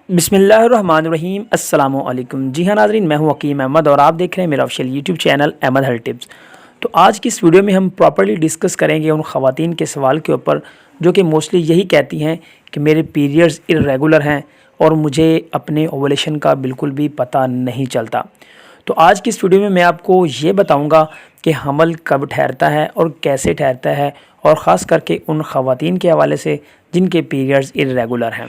बिस्मिल्लाहिर्रहमानिर्रहीम अस्सलामुअलैकुम। जी हाँ नाज़रीन, मैं हूँ हकीम अहमद और आप देख रहे हैं मेरा official YouTube channel Ahmad health tips. तो आज की इस वीडियो में हम प्रॉपर्ली डिस्कस करेंगे उन ख़वातीन के सवाल के ऊपर जो कि मोस्टली यही कहती हैं कि मेरे पीरियड्स इर्रेगुलर हैं और मुझे अपने ओवुलेशन का बिल्कुल भी पता नहीं चलता। तो आज की इस वीडियो में मैं आपको ये बताऊँगा कि हमल कब ठहरता है और कैसे ठहरता है, और ख़ास करके उन ख़वातीन के हवाले से जिनके पीरियड्स इर्रेगुलर हैं।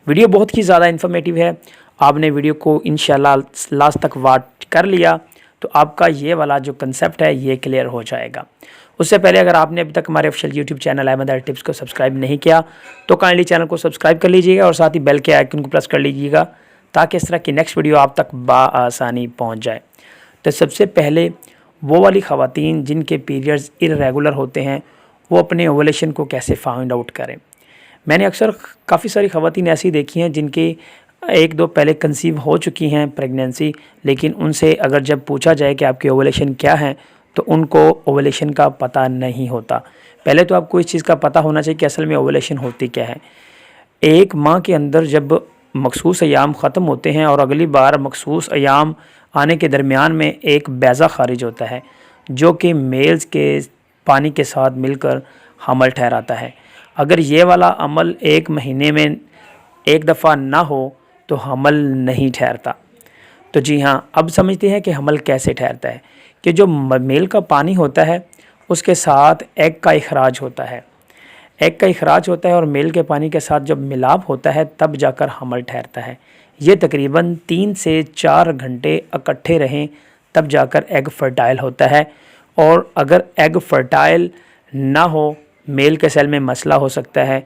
वीडियो बहुत ही ज़्यादा इन्फॉर्मेटिव है। आपने वीडियो को इंशाल्लाह लास्ट तक वॉच कर लिया तो आपका ये वाला जो कंसेप्ट है ये क्लियर हो जाएगा। उससे पहले अगर आपने अभी तक हमारे official YouTube channel Ahmad health tips को सब्सक्राइब नहीं किया तो काइंडली चैनल को सब्सक्राइब कर लीजिएगा और साथ ही बेल के आइकन को प्रेस कर लीजिएगा ताकि इस तरह की नेक्स्ट वीडियो आप तक बआसानी पहुँच जाए। तो सबसे पहले वो वाली ख़वातीन जिनके पीरियड्स इर्रेगुलर होते हैं वो अपने ओवुलेशन को कैसे फाइंड आउट करें। मैंने अक्सर काफ़ी सारी ख़वातीन ऐसी देखी हैं जिनके एक दो पहले कंसीव हो चुकी हैं प्रेगनेंसी, लेकिन उनसे अगर जब पूछा जाए कि आपके ओवुलेशन क्या है तो उनको ओवुलेशन का पता नहीं होता। पहले तो आपको इस चीज़ का पता होना चाहिए कि असल में ओवुलेशन होती क्या है। एक माह के अंदर जब मखसूस अयाम ख़त्म होते हैं और अगली बार मखसूस अयाम आने के दरमियान में एक बैज़ा खारिज होता है जो कि मेल्स के पानी के साथ मिलकर हमल ठहराता है। अगर ये वाला अमल एक महीने में एक दफ़ा ना हो तो हमल नहीं ठहरता। तो जी हाँ, अब समझते हैं कि हमल कैसे ठहरता है। कि जो मेल का पानी होता है उसके साथ एग का इखराज होता है। एग का इखराज होता है और मेल के पानी के साथ जब मिलाप होता है तब जाकर हमल ठहरता है। ये तकरीबन 3 से 4 घंटे इकट्ठे रहें तब जाकर एग फर्टाइल होता है। और अगर एग फर्टाइल ना हो, मेल के सेल में मसला हो सकता है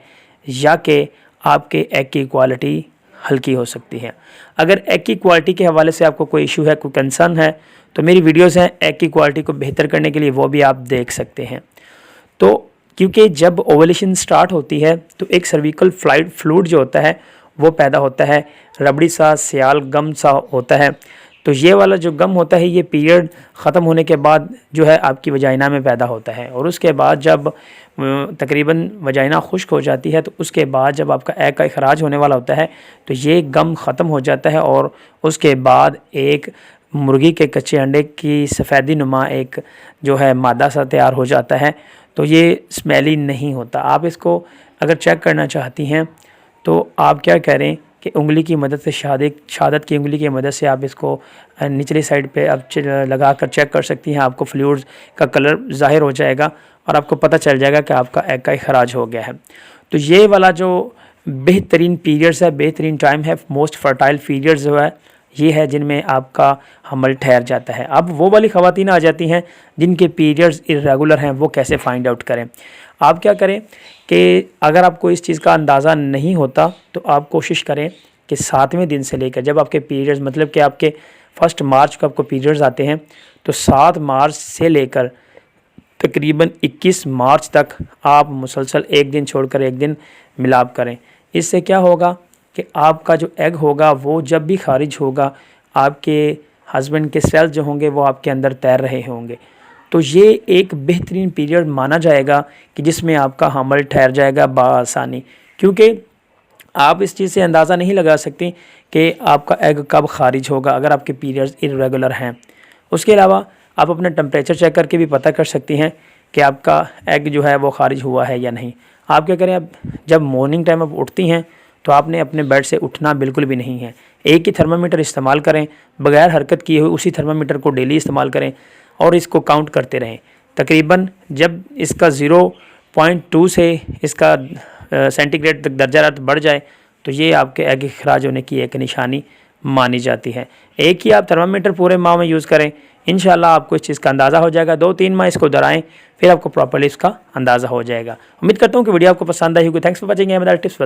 या कि आपके एग की क्वालिटी हल्की हो सकती है। अगर एग की क्वालिटी के हवाले से आपको कोई इशू है, कोई कंसर्न है, तो मेरी वीडियोस हैं एग की क्वालिटी को बेहतर करने के लिए, वो भी आप देख सकते हैं। तो क्योंकि जब ओवुलेशन स्टार्ट होती है तो एक सर्विकल फ्लूइड जो होता है वो पैदा होता है, रबड़ी सा सियाल गम सा होता है। तो ये वाला जो गम होता है ये पीरियड ख़त्म होने के बाद जो है आपकी वजाइना में पैदा होता है, और उसके बाद जब तकरीबन वजाइना खुश्क हो जाती है तो उसके बाद जब आपका एग का इखराज होने वाला होता है तो ये गम ख़त्म हो जाता है और उसके बाद एक मुर्गी के कच्चे अंडे की सफ़ेदी नुमा एक जो है मादा सा तैयार हो जाता है। तो ये स्मेली नहीं होता। आप इसको अगर चेक करना चाहती हैं तो आप क्या करें कि उंगली की मदद से शहादत की उंगली की मदद से आप इसको निचली साइड पे आप लगा कर चेक कर सकती हैं। आपको फ्लूइड्स का कलर ज़ाहिर हो जाएगा और आपको पता चल जाएगा कि आपका एग का इखराज हो गया है। तो ये वाला जो बेहतरीन पीरियड्स है, बेहतरीन टाइम है, मोस्ट फर्टाइल पीरियड्स जो है ये है जिनमें आपका हमल ठहर जाता है। अब वो वाली ख़वातीन आ जाती हैं जिनके पीरियड्स इर्रेगुलर हैं, वो कैसे फाइंड आउट करें। आप क्या करें कि अगर आपको इस चीज़ का अंदाज़ा नहीं होता तो आप कोशिश करें कि 7वें दिन से लेकर जब आपके पीरियड्स मतलब कि आपके 1 मार्च को आपको पीरियड्स आते हैं तो 7 मार्च से लेकर तकरीबन 21 मार्च तक आप मुसलसल एक दिन छोड़कर एक दिन मिलाप करें। इससे क्या होगा कि आपका जो एग होगा वो जब भी खारिज होगा आपके हस्बैंड के सेल्स जो होंगे वो आपके अंदर तैर रहे होंगे। तो ये एक बेहतरीन पीरियड माना जाएगा कि जिसमें आपका हमल ठहर जाएगा बआसानी, क्योंकि आप इस चीज़ से अंदाज़ा नहीं लगा सकती कि आपका एग कब खारिज होगा अगर आपके पीरियड्स इर्रेगुलर हैं। उसके अलावा आप अपना टेम्परेचर चेक करके भी पता कर सकती हैं कि आपका एग जो है वो खारिज हुआ है या नहीं। आप क्या करें, अब जब मॉर्निंग टाइम आप उठती हैं तो आपने अपने बेड से उठना बिल्कुल भी नहीं है। एक ही थर्मामीटर इस्तेमाल करें, बगैर हरकत किए हुए उसी थर्मामीटर को डेली इस्तेमाल करें और इसको काउंट करते रहें। तकरीबन जब इसका 0.2 से इसका सेंटीग्रेड तक दर्जा बढ़ जाए तो ये आपके एग के खराज होने की एक निशानी मानी जाती है। एक ही आप थर्मामीटर पूरे माह में यूज़ करें, इंशाल्लाह आपको इस चीज़ का अंदाज़ा हो जाएगा। 2-3 माह इसको दोहराएं, फिर आपको प्रॉपर्ली इसका अंदाज़ा हो जाएगा। उम्मीद करता हूँ कि वीडियो आपको पसंद आई होगी। Thanks for watching Ahmad health tips.